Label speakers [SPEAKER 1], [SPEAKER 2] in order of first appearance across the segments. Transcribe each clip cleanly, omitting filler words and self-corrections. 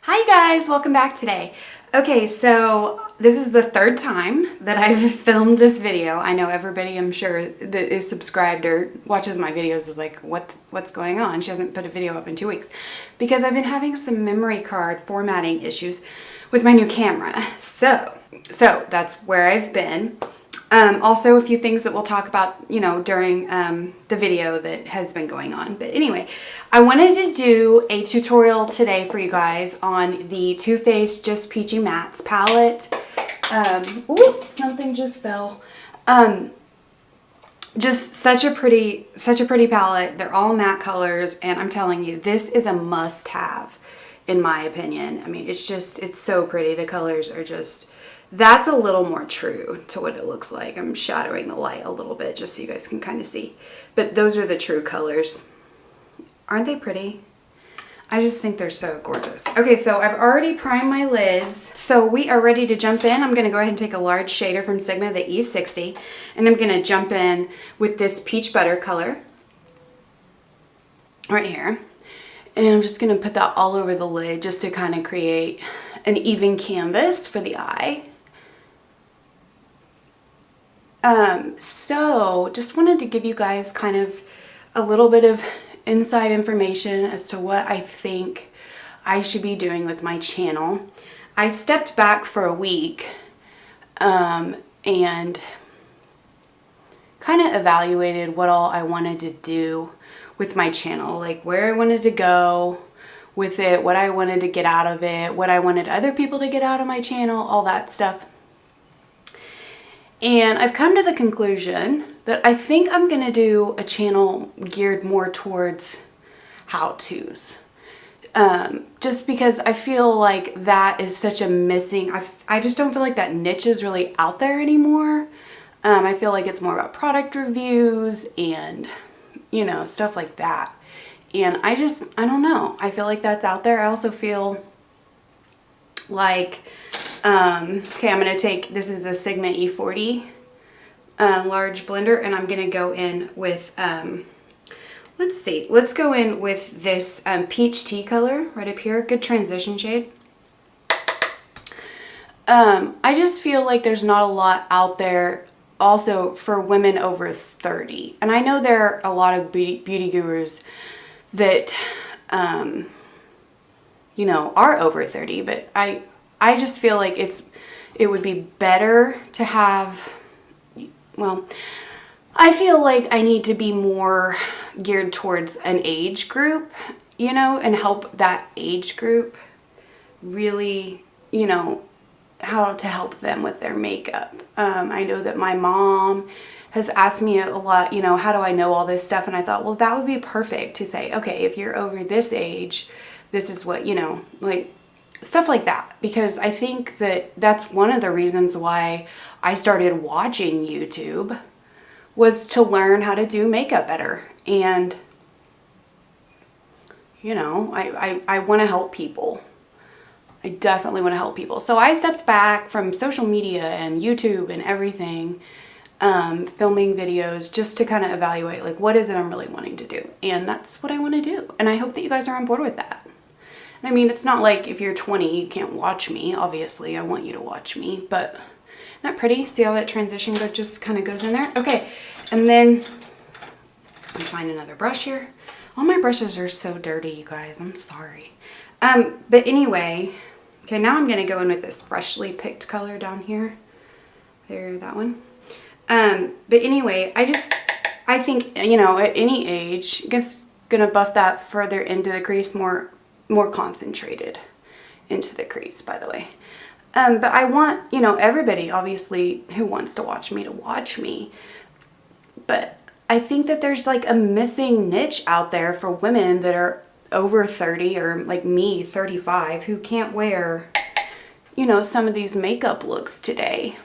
[SPEAKER 1] Hi guys, welcome back today. Okay, so this is the third time that I've filmed this video. I know everybody, I'm sure, that is subscribed or watches my videos is like, what's going on? She hasn't put a video up in 2 weeks. Because I've been having some memory card formatting issues with my new camera. So that's where I've been. Also a few things that we'll talk about, you know, during the video that has been going on. But anyway, I wanted to do a tutorial today for you guys on the Too Faced Just Peachy Mattes palette. Ooh, something just fell. Just such a pretty palette. They're all matte colors, and I'm telling you, this is a must-have in my opinion. I mean, it's so pretty. The colors are just... That's a little more true to what it looks like. I'm shadowing the light a little bit just so you guys can kind of see. But those are the true colors. Aren't they pretty? I just think they're so gorgeous. Okay, so I've already primed my lids. So we are ready to jump in. I'm going to go ahead and take a large shader from Sigma, the E60. And I'm going to jump in with this peach butter color. Right here. And I'm just going to put that all over the lid just to kind of create an even canvas for the eye. So just wanted to give you guys kind of a little bit of inside information as to what I think I should be doing with my channel. I stepped back for a week and kind of evaluated what all I wanted to do with my channel, like where I wanted to go with it, what I wanted to get out of it, what I wanted other people to get out of my channel, all that stuff. And I've come to the conclusion that I think I'm going to do a channel geared more towards how-tos. Just because I feel like that is such a missing... I just don't feel like that niche is really out there anymore. I feel like it's more about product reviews and, you know, stuff like that. And I don't know. I feel like that's out there. I also feel like... okay, I'm going to take, this is the Sigma E40 large blender, and I'm going to go in with, let's go in with this peach tea color right up here. Good transition shade. I just feel like there's not a lot out there also for women over 30. And I know there are a lot of beauty gurus that, you know, are over 30, but I just feel like it would be better to have, well, I feel like I need to be more geared towards an age group, you know, and help that age group really, you know, how to help them with their makeup. I know that my mom has asked me a lot, you know, how do I know all this stuff? And I thought, well, that would be perfect to say, okay, if you're over this age, this is what, you know, like, stuff like that, because I think that that's one of the reasons why I started watching YouTube was to learn how to do makeup better. And, you know, I want to help people. I definitely want to help people. So I stepped back from social media and YouTube and everything, filming videos just to kind of evaluate, like, what is it I'm really wanting to do? And that's what I want to do. And I hope that you guys are on board with that. I mean, it's not like if you're 20, you can't watch me. Obviously, I want you to watch me, but isn't that pretty? See how that transition just kind of goes in there? Okay, and then let me find another brush here. All my brushes are so dirty, you guys. I'm sorry. But anyway, okay, now I'm going to go in with this freshly picked color down here. There, that one. But anyway, I think, you know, at any age, I guess going to buff that further into the crease, more concentrated into the crease, by the way. But I want, you know, everybody obviously who wants to watch me. But I think that there's like a missing niche out there for women that are over 30 or like me, 35, who can't wear, you know, some of these makeup looks today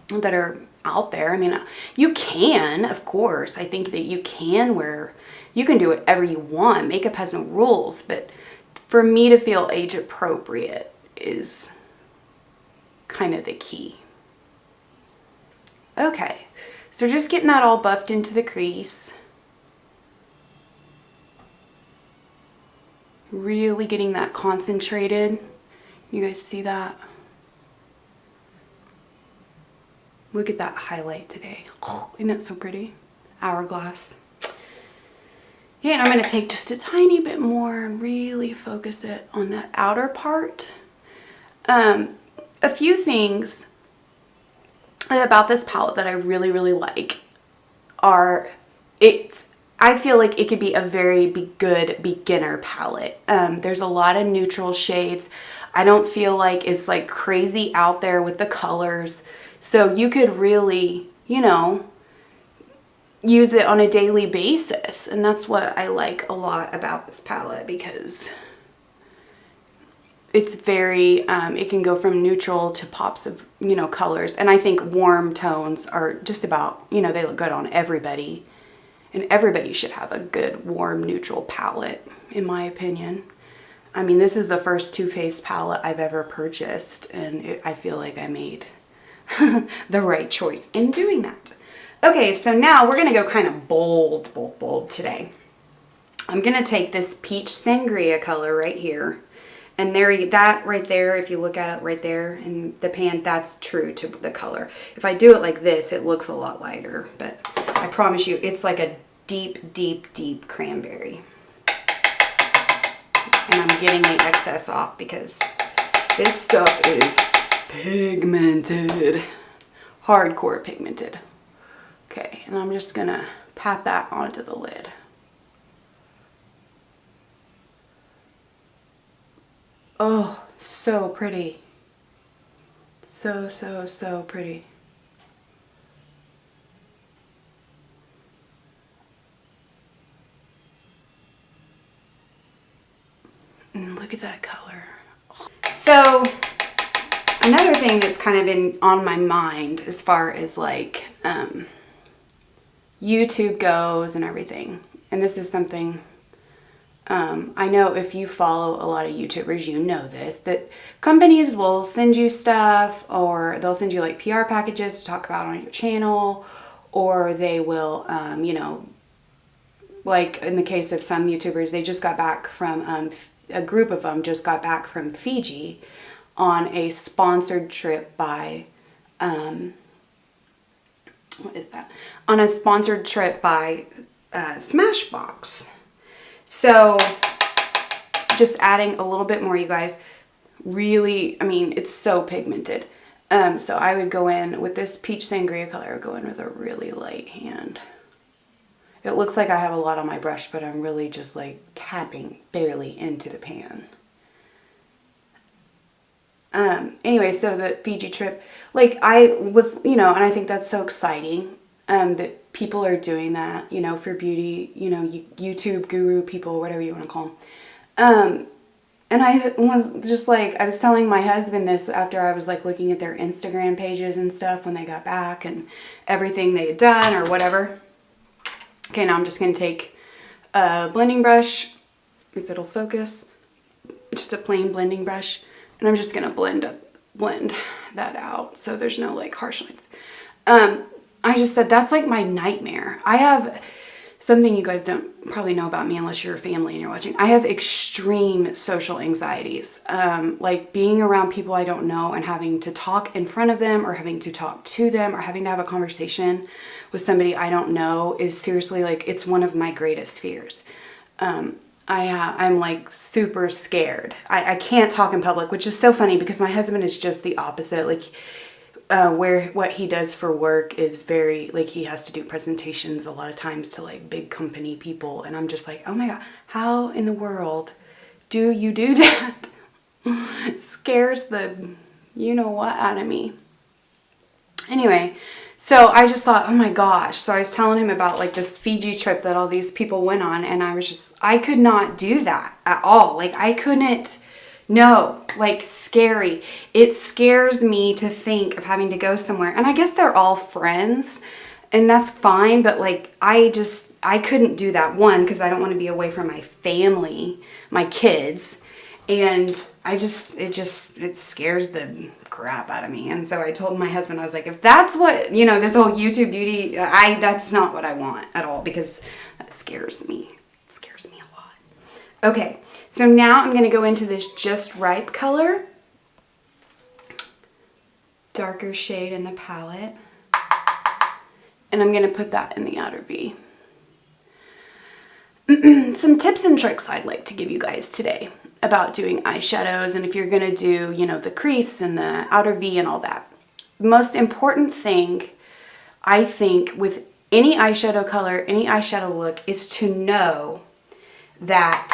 [SPEAKER 1] that are out there. I mean, you can, of course. I think that you can wear... You can do whatever you want. Makeup has no rules, but for me to feel age appropriate is kind of the key. Okay, so just getting that all buffed into the crease. Really getting that concentrated. You guys see that? Look at that highlight today. Oh, isn't it so pretty? Hourglass. Yeah, and I'm going to take just a tiny bit more and really focus it on that outer part. A few things about this palette that I really, really like are, I feel like it could be a very good beginner palette. There's a lot of neutral shades. I don't feel like it's like crazy out there with the colors. So you could really, you know, use it on a daily basis. And that's what I like a lot about this palette, because it's very, it can go from neutral to pops of, you know, colors. And I think warm tones are just about, you know, they look good on everybody. And everybody should have a good warm neutral palette, in my opinion. I mean, this is the first Too Faced palette I've ever purchased, and I feel like I made the right choice in doing that. Okay, so now we're gonna go kind of bold today. I'm gonna take this Peach Sangria color right here, and that right there, if you look at it right there in the pan, that's true to the color. If I do it like this, it looks a lot lighter, but I promise you, it's like a deep cranberry. And I'm getting the excess off because this stuff is pigmented, hardcore pigmented. Okay, and I'm just gonna pat that onto the lid. Oh, so pretty. So pretty. And look at that color. So another thing that's kind of been on my mind as far as like YouTube goes and everything, and this is something I know if you follow a lot of YouTubers, you know this, that companies will send you stuff, or they'll send you like PR packages to talk about on your channel, or they will, you know, like in the case of some YouTubers, they just got back from, a group of them just got back from Fiji on a sponsored trip by, what is that? On a sponsored trip by Smashbox. So just adding a little bit more, you guys, really, I mean, it's so pigmented. So I would go in with this Peach Sangria color, I would go in with a really light hand. It looks like I have a lot on my brush, but I'm really just like tapping barely into the pan. Anyway, so the Fiji trip, like I was, you know, and I think that's so exciting. That people are doing that, you know, for beauty, you know, YouTube guru people, whatever you want to call them. And I was just like, I was telling my husband this after I was like looking at their Instagram pages and stuff when they got back and everything they had done or whatever. Okay, now I'm just going to take a blending brush, if it'll focus, just a plain blending brush, and I'm just going to blend that out so there's no like harsh lines. I just said that's like my nightmare. I have something you guys don't probably know about me unless you're a family and you're watching. I have extreme social anxieties. Like being around people I don't know and having to talk in front of them or having to talk to them or having to have a conversation with somebody I don't know is seriously like, it's one of my greatest fears. I'm like super scared. I can't talk in public, which is so funny because my husband is just the opposite. Like what he does for work is very, like he has to do presentations a lot of times to like big company people. And I'm just like, oh my God, how in the world do you do that? It scares the you know what out of me. Anyway, so I just thought, oh my gosh. So I was telling him about like this Fiji trip that all these people went on. And I could not do that at all. Like I couldn't. No, like scary. It scares me to think of having to go somewhere. And I guess they're all friends and that's fine. But like, I couldn't do that. One, because I don't want to be away from my family, my kids. And it scares the crap out of me. And so I told my husband, I was like, if that's what, you know, this whole YouTube beauty, that's not what I want at all because that scares me. It scares me a lot. Okay. So now I'm going to go into this Just Right color. Darker shade in the palette. And I'm going to put that in the outer V. Some tips and tricks I'd like to give you guys today about doing eyeshadows, and if you're going to do, you know, the crease and the outer V and all that. The most important thing, I think, with any eyeshadow color, any eyeshadow look, is to know that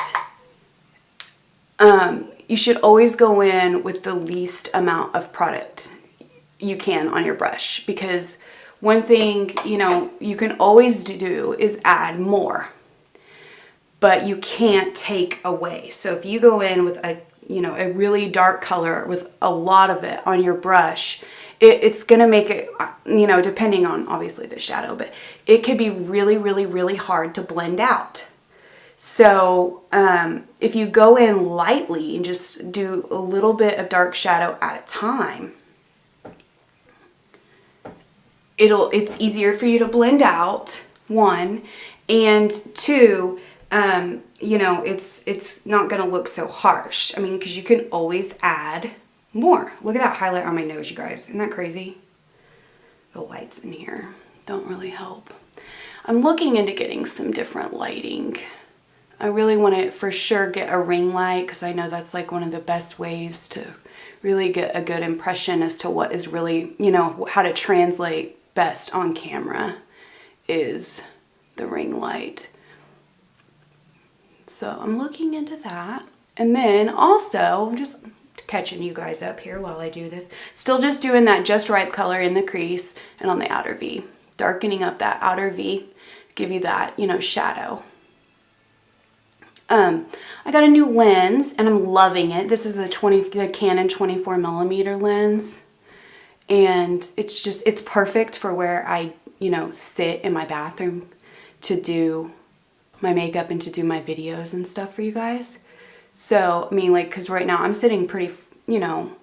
[SPEAKER 1] you should always go in with the least amount of product you can on your brush, because one thing, you know, you can always do is add more, but you can't take away. So if you go in with a, you know, a really dark color with a lot of it on your brush, it's going to make it, you know, depending on obviously the shadow, but it could be really, really, really hard to blend out. So if you go in lightly and just do a little bit of dark shadow at a time, it's easier for you to blend out, one, and two, you know, it's not going to look so harsh. I mean, because you can always add more. Look at that highlight on my nose, you guys. Isn't that crazy? The lights in here don't really help. I'm looking into getting some different lighting. I really want to for sure get a ring light, because I know that's like one of the best ways to really get a good impression as to what is really, you know, how to translate best on camera is the ring light. So I'm looking into that. And then also, I'm just catching you guys up here while I do this. Still just doing that Just Right color in the crease and on the outer V. Darkening up that outer V, give you that, you know, shadow. I got a new lens and I'm loving it. This is the Canon 24mm lens. And it's perfect for where I, you know, sit in my bathroom to do my makeup and to do my videos and stuff for you guys. So, I mean, like, because right now I'm sitting pretty, you know,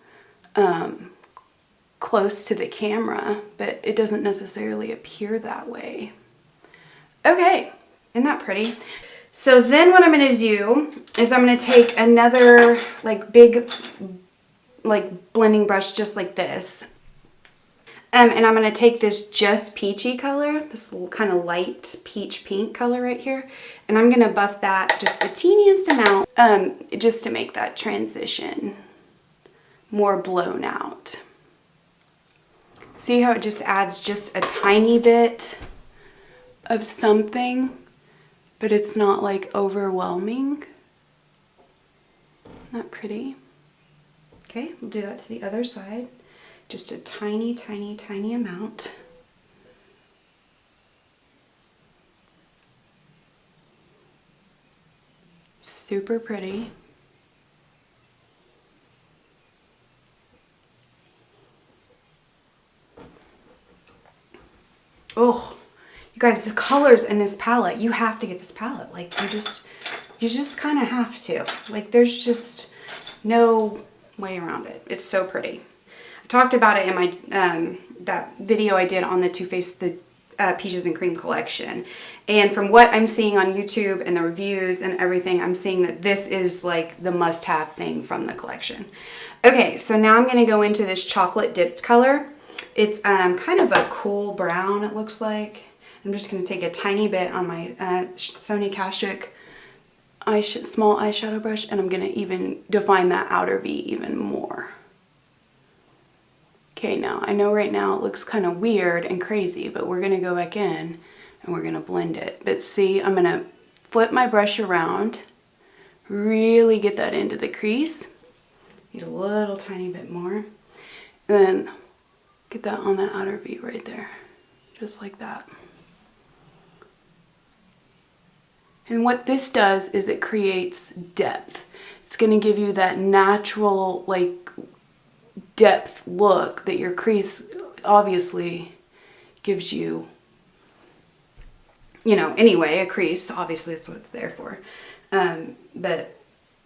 [SPEAKER 1] close to the camera, but it doesn't necessarily appear that way. Okay, isn't that pretty? So then what I'm going to do is I'm going to take another, like, big, like, blending brush just like this. And I'm going to take this Just Peachy color, this little kind of light peach pink color right here, and I'm going to buff that just the teeniest amount, just to make that transition more blown out. See how it just adds just a tiny bit of something, but it's not like overwhelming. Isn't that pretty? Okay, we'll do that to the other side. Just a tiny, tiny, tiny amount. Super pretty. Oh, you guys, the colors in this palette, you have to get this palette. Like, you just kind of have to. Like, there's just no way around it. It's so pretty. Talked about it in my that video I did on the Too Faced Peaches and Cream collection, and from what I'm seeing on YouTube and the reviews and everything, I'm seeing that this is like the must-have thing from the collection. Okay, so now I'm going to go into this chocolate dipped color. It's kind of a cool brown, it looks like. I'm just going to take a tiny bit on my Sony Kashuk small eyeshadow brush, and I'm going to even define that outer V even more. Okay, now, I know right now it looks kind of weird and crazy, but we're going to go back in and we're going to blend it. But see, I'm going to flip my brush around, really get that into the crease. Need a little tiny bit more. And then get that on the outer V right there, just like that. And what this does is it creates depth. It's going to give you that natural, like, depth look that your crease obviously gives you, you know, anyway, a crease, obviously that's what it's there for. But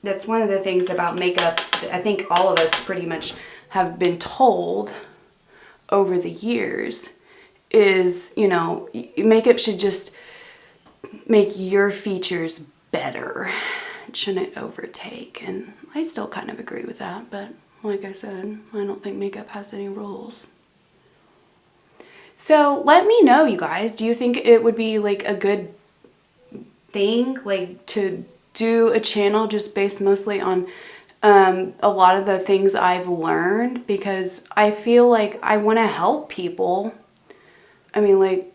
[SPEAKER 1] that's one of the things about makeup that I think all of us pretty much have been told over the years is, you know, makeup should just make your features better, it shouldn't overtake. And I still kind of agree with that, but like I said, I don't think makeup has any rules. So let me know, you guys, do you think it would be like a good thing, like to do a channel just based mostly on a lot of the things I've learned? Because I feel like I want to help people. I mean, like,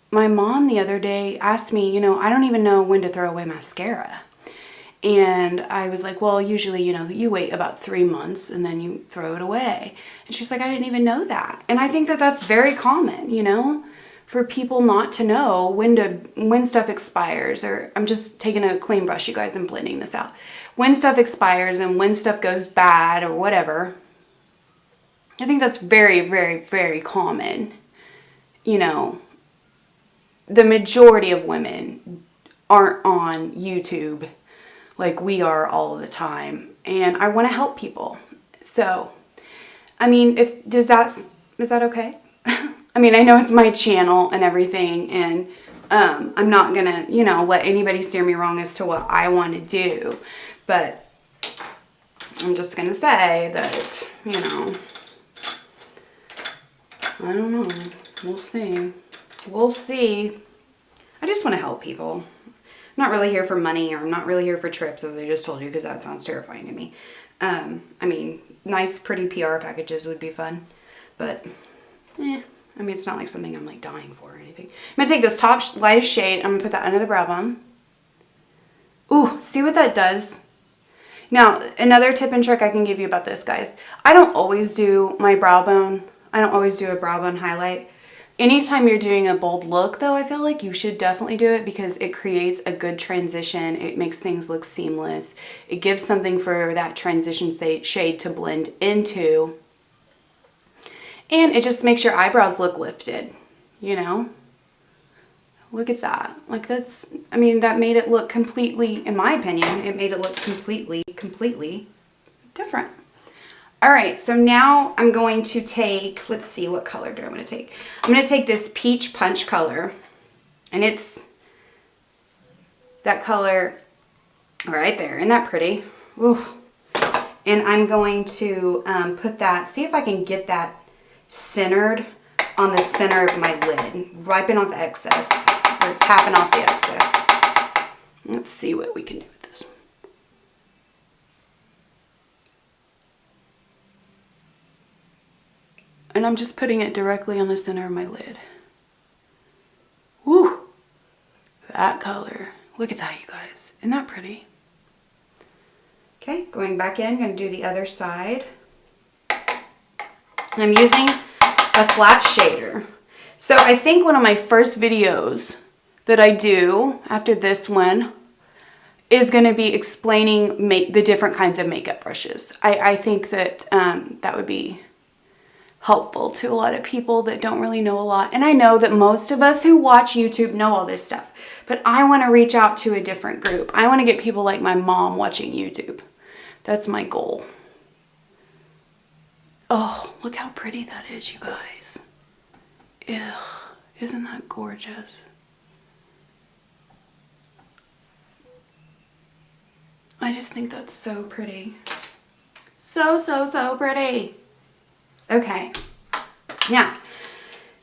[SPEAKER 1] my mom the other day asked me, you know, I don't even know when to throw away mascara. And I was like, well, usually, you know, you wait about 3 months and then you throw it away. And she's like, I didn't even know that. And I think that that's very common, you know, for people not to know when stuff expires. Or I'm just taking a clean brush, you guys, and blending this out. When stuff expires and when stuff goes bad or whatever. I think that's very, very, very common. You know, the majority of women aren't on YouTube like we are all the time, and I want to help people. So, I mean, is that okay? I mean, I know it's my channel and everything, and I'm not gonna, you know, let anybody steer me wrong as to what I want to do, but I'm just gonna say that, you know, I don't know. We'll see. We'll see. I just want to help people. I'm not really here for money, or I'm not really here for trips, as I just told you, because that sounds terrifying to me. I mean, nice, pretty PR packages would be fun, but, I mean, it's not like something I'm, like, dying for or anything. I'm going to take this top lightest shade. I'm going to put that under the brow bone. Ooh, see what that does? Now, another tip and trick I can give you about this, guys. I don't always do my brow bone. I don't always do a brow bone highlight. Anytime you're doing a bold look, though, I feel like you should definitely do it, because it creates a good transition. It makes things look seamless. It gives something for that transition shade to blend into. And it just makes your eyebrows look lifted, you know? Look at that. Like, that's, I mean, that made it look completely, in my opinion, it made it look completely different. All right, so now I'm going to take, let's see, what color do I want to take? I'm going to take this peach punch color, and it's that color right there. Isn't that pretty? Ooh. And I'm going to put that, see if I can get that centered on the center of my lid, wiping off the excess, or tapping off the excess. Let's see what we can do with this. And I'm just putting it directly on the center of my lid. Woo! That color. Look at that, you guys. Isn't that pretty? Okay, going back in, I'm going to do the other side. And I'm using a flat shader. So I think one of my first videos that I do after this one is going to be explaining the different kinds of makeup brushes. I think that that would be helpful to a lot of people that don't really know a lot. And I know that most of us who watch YouTube know all this stuff, but I want to reach out to a different group. I want to get people like my mom watching YouTube. That's my goal. Oh, look how pretty that is, you guys. Ew, isn't that gorgeous? I just think that's so pretty. So pretty. Okay, now,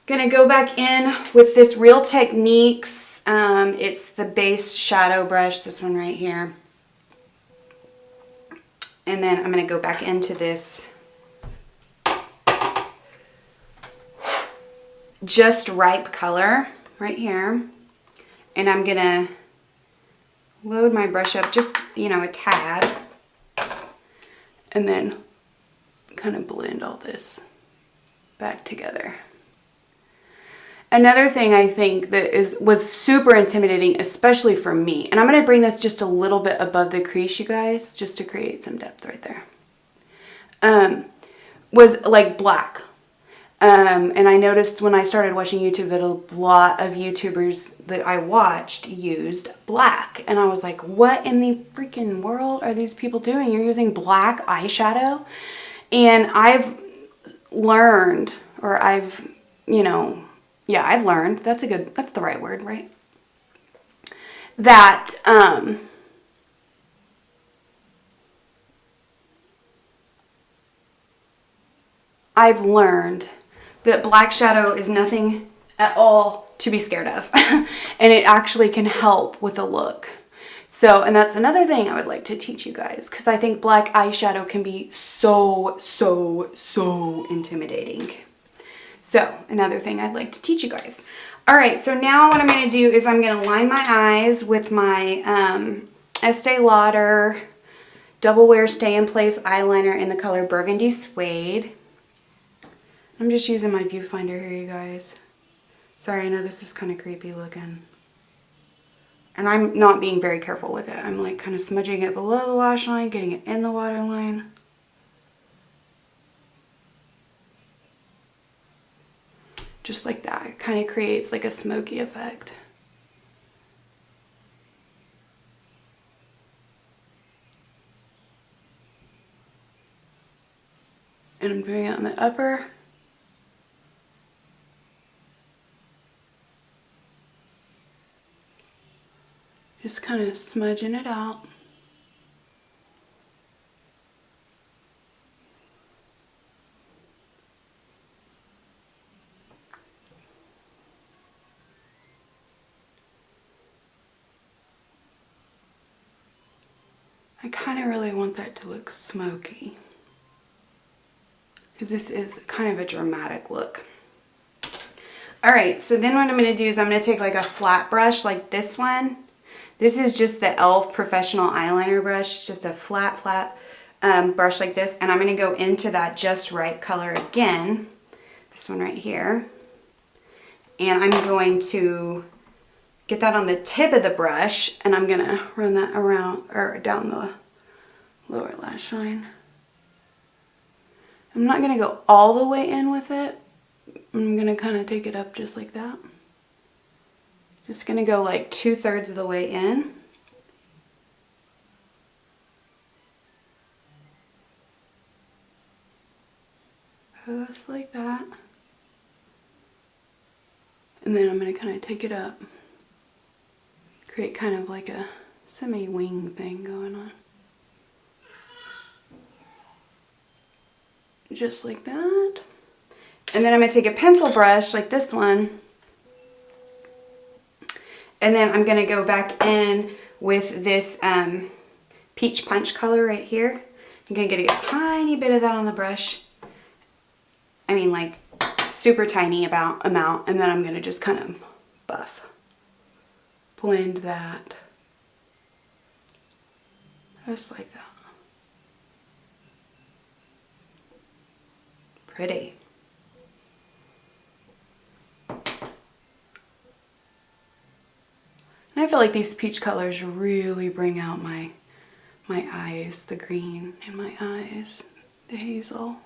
[SPEAKER 1] gonna go back in with this Real Techniques. It's the base shadow brush, this one right here. And then I'm gonna go back into this Just Ripe color right here. And I'm gonna load my brush up just, you know, a tad. And then kind of blend all this back together. Another thing I think that was super intimidating, especially for me, and I'm going to bring this just a little bit above the crease, you guys, just to create some depth right there, was like black. And I noticed when I started watching YouTube that a lot of YouTubers that I watched used black. And I was like, what in the freaking world are these people doing? You're using black eyeshadow? And I've learned, or I've, you know, yeah, I've learned, that's the right word, right? That I've learned that black shadow is nothing at all to be scared of. And it actually can help with the look. So, and that's another thing I would like to teach you guys, because I think black eyeshadow can be so intimidating. So, another thing I'd like to teach you guys. All right, so now what I'm going to do is I'm going to line my eyes with my Estee Lauder Double Wear Stay in Place eyeliner in the color Burgundy Suede. I'm just using my viewfinder here, you guys. Sorry, I know this is kind of creepy looking. And I'm not being very careful with it. I'm like kind of smudging it below the lash line, getting it in the waterline. Just like that. It kind of creates like a smoky effect. And I'm doing it on the upper. Just kind of smudging it out. I kind of really want that to look smoky, because this is kind of a dramatic look. All right, so then what I'm going to do is I'm going to take like a flat brush like this one. This is just the e.l.f. Professional Eyeliner brush. It's just a flat brush like this. And I'm going to go into that Just Right color again. This one right here. And I'm going to get that on the tip of the brush. And I'm going to run that around or down the lower lash line. I'm not going to go all the way in with it. I'm going to kind of take it up just like that. Just going to go like 2/3 of the way in. Just like that. And then I'm going to kind of take it up. Create kind of like a semi-wing thing going on. Just like that. And then I'm going to take a pencil brush like this one. And then I'm going to go back in with this Peach Punch color right here. I'm going to get a tiny bit of that on the brush. I mean like super tiny amount. And then I'm going to just kind of blend that. Just like that. Pretty. And I feel like these peach colors really bring out my eyes, the green in my eyes, the hazel.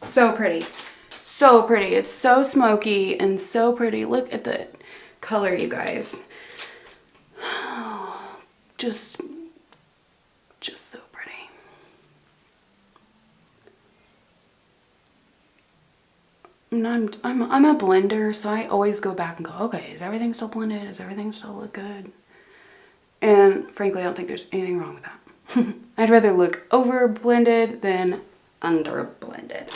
[SPEAKER 1] So pretty. So pretty. It's so smoky and so pretty. Look at the color, you guys. Just so pretty. And I'm a blender, so I always go back and go, okay, is everything still blended? Does everything still look good? And frankly, I don't think there's anything wrong with that. I'd rather look over blended than under blended.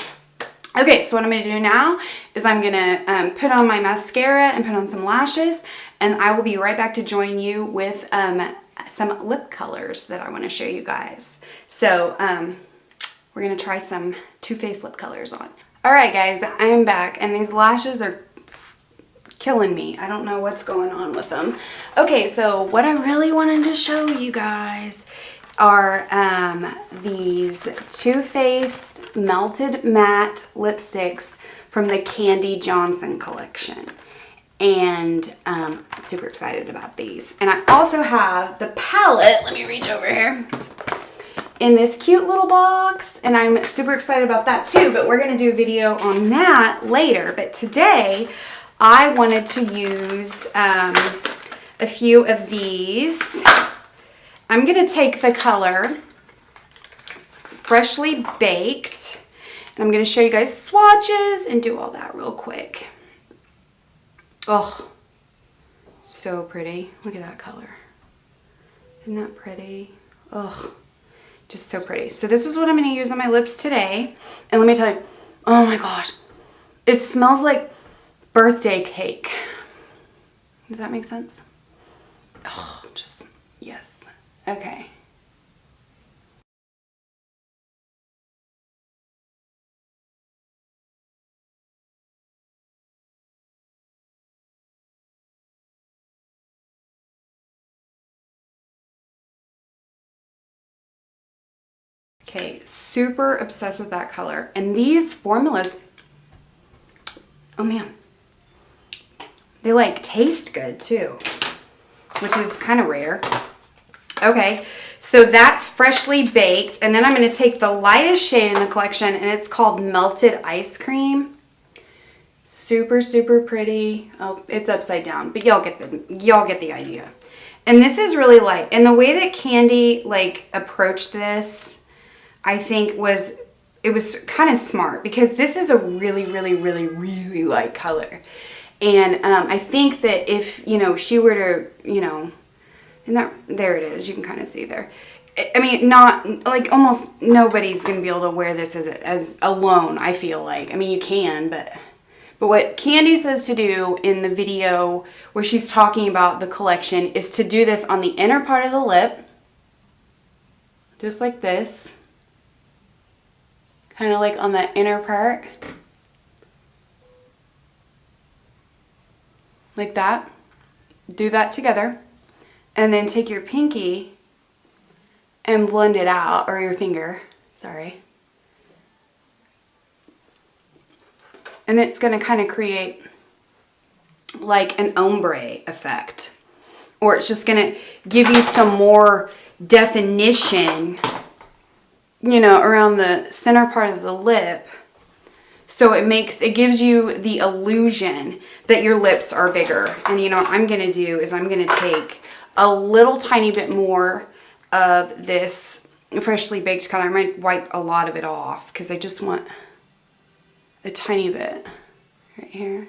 [SPEAKER 1] Okay, so what I'm going to do now is I'm going to put on my mascara and put on some lashes, and I will be right back to join you with some lip colors that I want to show you guys. So we're going to try some Too Faced lip colors on. Alright guys, I'm back, and these lashes are killing me. I don't know what's going on with them. Okay, so what I really wanted to show you guys are these Too Faced Melted Matte Lipsticks from the Kandee Johnson collection. And super excited about these. And I also have the palette, let me reach over here, in this cute little box, and I'm super excited about that too, but we're going to do a video on that later. But today I wanted to use a few of these. I'm going to take the color Freshly Baked, and I'm going to show you guys swatches and do all that real quick. Oh, So pretty. Look at that color. Isn't that pretty? Ugh. Just so pretty. So this is what I'm going to use on my lips today. And let me tell you, oh my gosh. It smells like birthday cake. Does that make sense? Oh, just, yes. Okay. Okay, super obsessed with that color. And these formulas, oh man, they like taste good too, which is kind of rare. Okay, so that's Freshly Baked. And then I'm going to take the lightest shade in the collection, and it's called Melted Ice Cream. Super, super pretty. Oh, it's upside down, but y'all get the idea. And this is really light. And the way that Kandee like approached this, I think it was kind of smart, because this is a really, really, really, really light color. And I think that if, you know, she were to, you know, and that, there it is, you can kind of see there. I mean, not, like, almost nobody's going to be able to wear this as alone, I feel like. I mean, you can, but what Kandee says to do in the video where she's talking about the collection is to do this on the inner part of the lip, just like this. Kind of like on the inner part. Like that. Do that together. And then take your pinky and blend it out, or your finger, sorry. And it's going to kind of create like an ombre effect. Or it's just going to give you some more definition, you know, around the center part of the lip. So it gives you the illusion that your lips are bigger. And you know what I'm going to do is I'm going to take a little tiny bit more of this Freshly Baked color. I might wipe a lot of it off because I just want a tiny bit right here.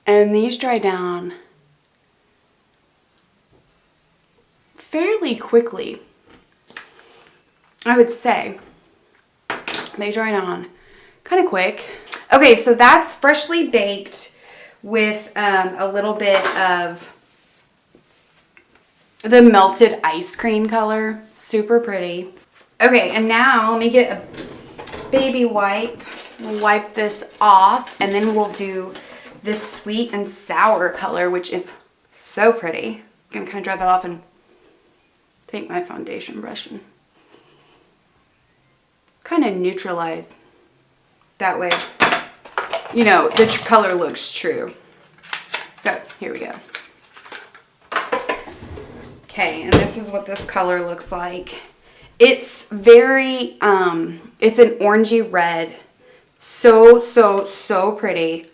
[SPEAKER 1] And these dry down fairly quickly, I would say. They dry down kind of quick. Okay, so that's Freshly Baked with a little bit of the Melted Ice Cream color. Super pretty. Okay, and now let me get a baby wipe. We'll wipe this off, and then we'll do this Sweet and Sour color, which is so pretty. I'm gonna kind of dry that off and take my foundation brush and kind of neutralize. That way, you know, the color looks true. So here we go. Okay, and this is what this color looks like. It's very, it's an orangey red. So, so, so pretty.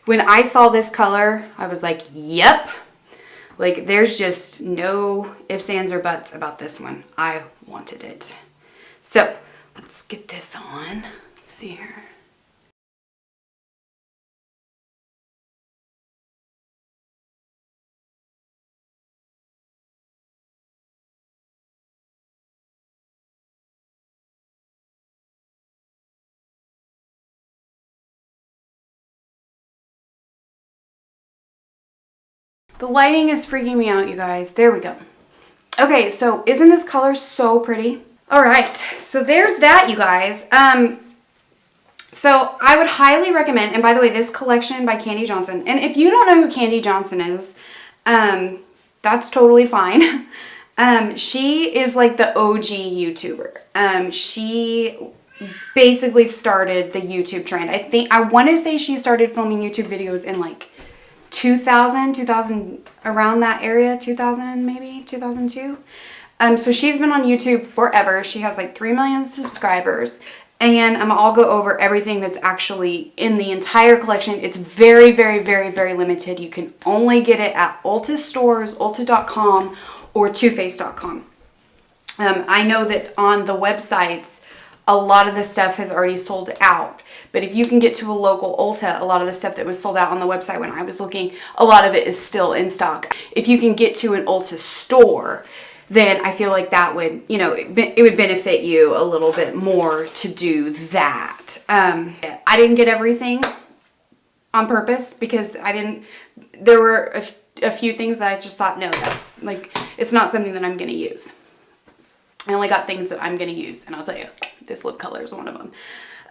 [SPEAKER 1] When I saw this color, I was like, yep. Like, there's just no ifs, ands, or buts about this one. I wanted it. So, let's get this on. Let's see here. The lighting is freaking me out, you guys. There we go. Okay, so isn't this color so pretty? All right, so there's that, you guys. So I would highly recommend, and by the way, this collection by Kandee Johnson, and if you don't know who Kandee Johnson is, that's totally fine. She is like the OG YouTuber. She basically started the YouTube trend. I want to say she started filming YouTube videos in like 2000, around that area, 2000 maybe, 2002. So she's been on YouTube forever. She has like 3 million subscribers. And I'll go over everything that's actually in the entire collection. It's very, very, very, very limited. You can only get it at Ulta stores, Ulta.com, or TooFaced.com. I know that on the websites, a lot of the stuff has already sold out. But if you can get to a local Ulta, a lot of the stuff that was sold out on the website when I was looking, a lot of it is still in stock. If you can get to an Ulta store, then I feel like that would, you know, it would benefit you a little bit more to do that. I didn't get everything on purpose because there were a few things that I just thought, no, that's like, it's not something that I'm going to use. I only got things that I'm going to use, and I'll tell you, this lip color is one of them.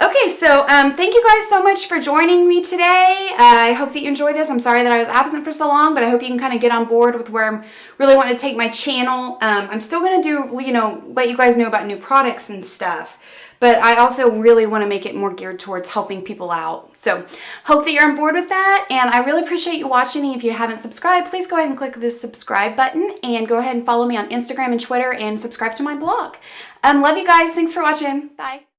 [SPEAKER 1] Okay, so thank you guys so much for joining me today. I hope that you enjoyed this. I'm sorry that I was absent for so long, but I hope you can kind of get on board with where I'm really wanting to take my channel. I'm still going to do, you know, let you guys know about new products and stuff, but I also really want to make it more geared towards helping people out. So hope that you're on board with that, and I really appreciate you watching. If you haven't subscribed, please go ahead and click the subscribe button, and go ahead and follow me on Instagram and Twitter, and subscribe to my blog. Love you guys. Thanks for watching. Bye.